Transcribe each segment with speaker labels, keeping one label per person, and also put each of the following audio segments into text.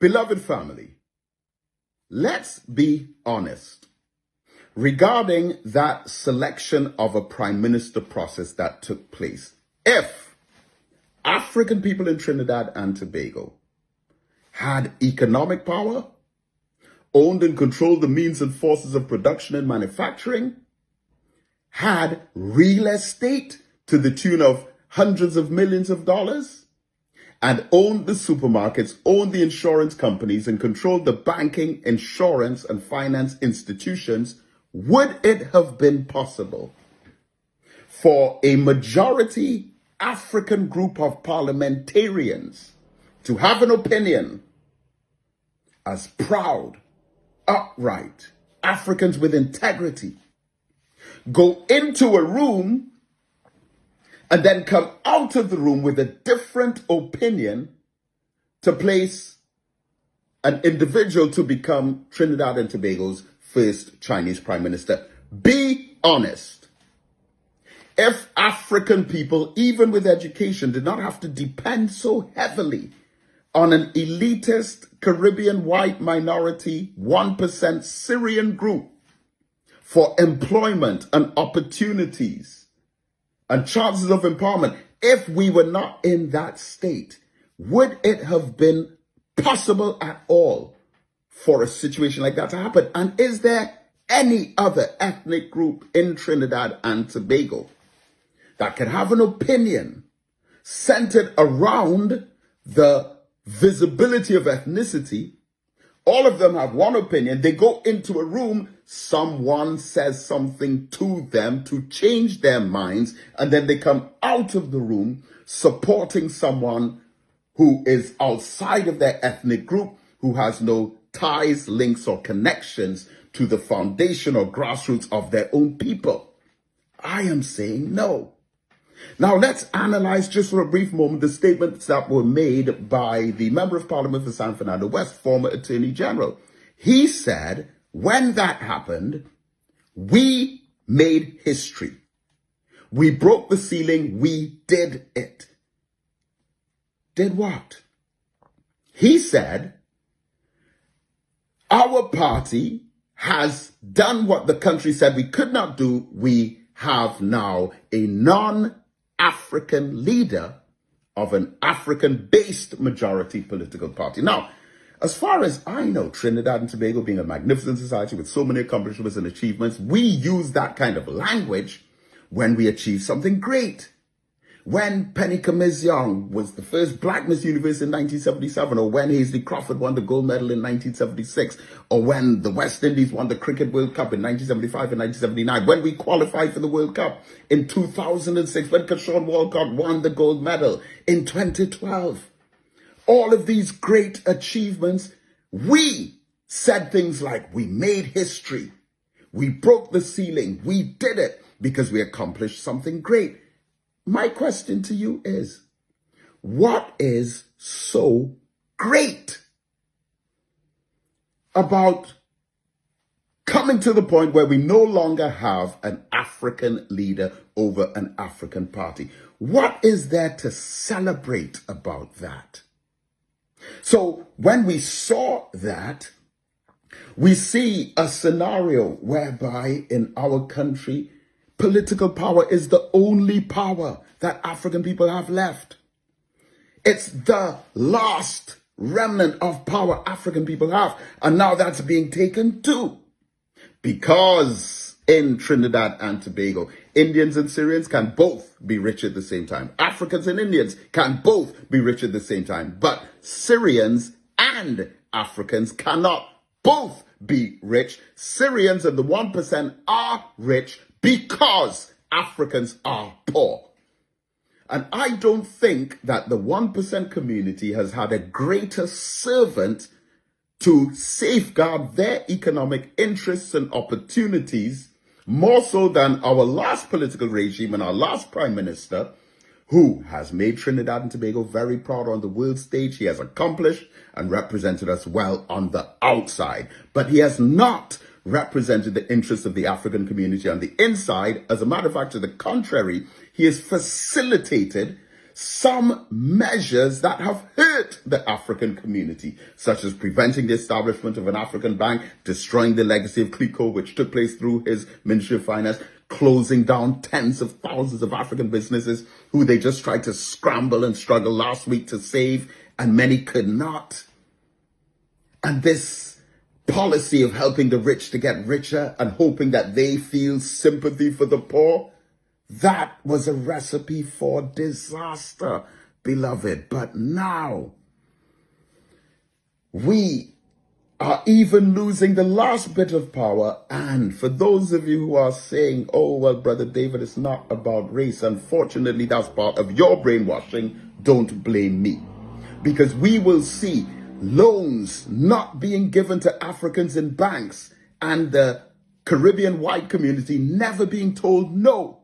Speaker 1: Beloved family, let's be honest regarding that selection of a prime minister process that took place. If African people in Trinidad and Tobago had economic power, owned and controlled the means and forces of production and manufacturing, had real estate to the tune of hundreds of millions of dollars, and owned the supermarkets, owned the insurance companies, and controlled the banking, insurance, and finance institutions, would it have been possible for a majority African group of parliamentarians to have an opinion as proud, upright Africans with integrity, go into a room and then come out of the room with a different opinion to place an individual to become Trinidad and Tobago's first Chinese prime minister? Be honest. If African people, even with education, did not have to depend so heavily on an elitist Caribbean white minority 1% Syrian group for employment and opportunities and chances of empowerment, if we were not in that state, would it have been possible at all for a situation like that to happen? And is there any other ethnic group in Trinidad and Tobago that can have an opinion centered around the visibility of ethnicity? All of them have one opinion. They go into a room, someone says something to them to change their minds, and then they come out of the room supporting someone who is outside of their ethnic group, who has no ties, links, or connections to the foundation or grassroots of their own people. I am saying no. Now, let's analyze just for a brief moment the statements that were made by the Member of Parliament for San Fernando West, former Attorney General. He said, when that happened, we made history. We broke the ceiling. We did it. Did what? He said, our party has done what the country said we could not do. We have now a non-African leader of an African-based majority political party. Now, as far as I know, Trinidad and Tobago being a magnificent society with so many accomplishments and achievements, we use that kind of language when we achieve something great. When Penny Young was the first Black Miss Universe in 1977, or when Hazley Crawford won the gold medal in 1976, or when the West Indies won the Cricket World Cup in 1975 and 1979, when we qualified for the World Cup in 2006, when Kershawn Walcott won the gold medal in 2012. All of these great achievements, we said things like, we made history, we broke the ceiling, we did it because we accomplished something great. My question to you is, what is so great about coming to the point where we no longer have an African leader over an African party? What is there to celebrate about that? So when we saw that, we see a scenario whereby in our country, political power is the only power that African people have left. It's the last remnant of power African people have. And now that's being taken too. Because in Trinidad and Tobago, Indians and Syrians can both be rich at the same time. Africans and Indians can both be rich at the same time. But Syrians and Africans cannot both be rich. Syrians and the 1% are rich because Africans are poor. And I don't think that the 1% community has had a greater servant to safeguard their economic interests and opportunities, more so than our last political regime and our last prime minister, who has made Trinidad and Tobago very proud on the world stage. He has accomplished and represented us well on the outside, but he has not represented the interests of the African community on the inside. As a matter of fact, to the contrary, he has facilitated some measures that have hurt the African community, such as preventing the establishment of an African bank, destroying the legacy of Clico, which took place through his Ministry of Finance, closing down tens of thousands of African businesses who they just tried to scramble and struggle last week to save, and many could not. And this policy of helping the rich to get richer and hoping that they feel sympathy for the poor, that was a recipe for disaster, beloved. But now we are even losing the last bit of power. And for those of you who are saying, oh, well, Brother David, it's not about race, unfortunately, that's part of your brainwashing. Don't blame me. Because we will see loans not being given to Africans in banks and the Caribbean white community never being told no.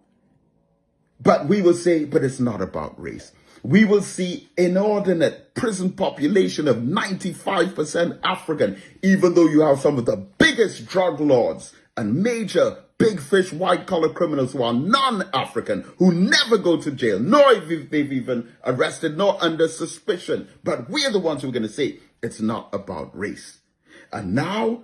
Speaker 1: But we will say, but it's not about race. We will see inordinate prison population of 95% African, even though you have some of the biggest drug lords and major big fish white collar criminals who are non-African, who never go to jail, nor if they've even arrested, nor under suspicion. But we're the ones who are going to say it's not about race. And now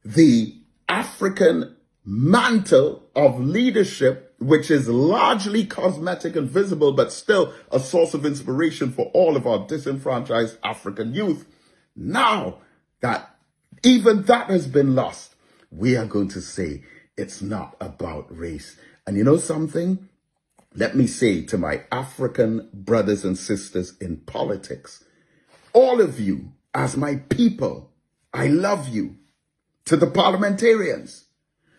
Speaker 1: the African mantle of leadership, which is largely cosmetic and visible, but still a source of inspiration for all of our disenfranchised African youth. Now that even that has been lost, we are going to say it's not about race. And you know something? Let me say to my African brothers and sisters in politics, all of you, as my people, I love you. To the parliamentarians,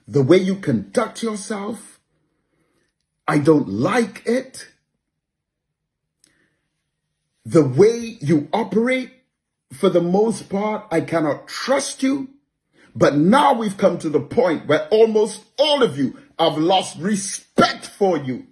Speaker 1: the way you conduct yourself, I don't like it. The way you operate, for the most part, I cannot trust you. But now we've come to the point where almost all of you have lost respect for you.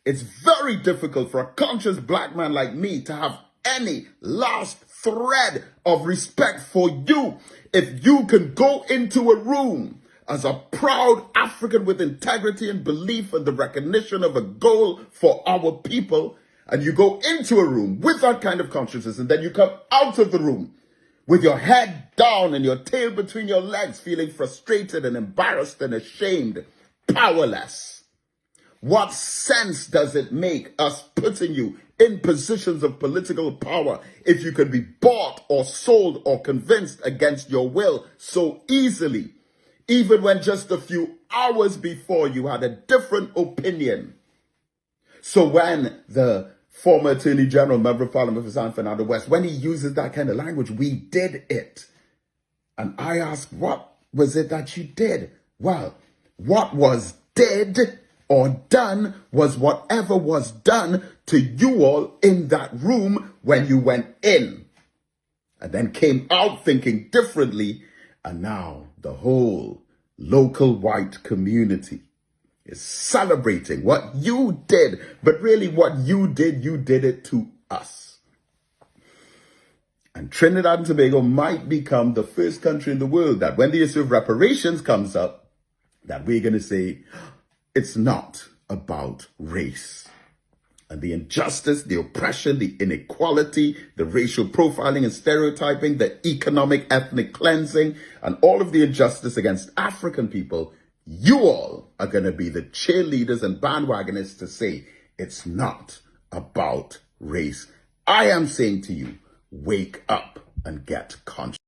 Speaker 1: It's very difficult for a conscious black man like me to have any last thread of respect for you. If you can go into a room as a proud African with integrity and belief and the recognition of a goal for our people, and you go into a room with that kind of consciousness, and then you come out of the room with your head down and your tail between your legs, feeling frustrated and embarrassed and ashamed, powerless. What sense does it make us putting you in positions of political power if you can be bought or sold or convinced against your will so easily, even when just a few hours before you had a different opinion? So when the former Attorney General, Member of Parliament for San Fernando West, when he uses that kind of language, we did it. And I asked, what was it that you did? Well, what was did or done was whatever was done to you all in that room when you went in, and then came out thinking differently. And now the whole local white community is celebrating what you did. But really what you did it to us. And Trinidad and Tobago might become the first country in the world that when the issue of reparations comes up, that we're going to say, it's not about race. And the injustice, the oppression, the inequality, the racial profiling and stereotyping, the economic ethnic cleansing, and all of the injustice against African people, you all are going to be the cheerleaders and bandwagonists to say it's not about race. I am saying to you, wake up and get conscious.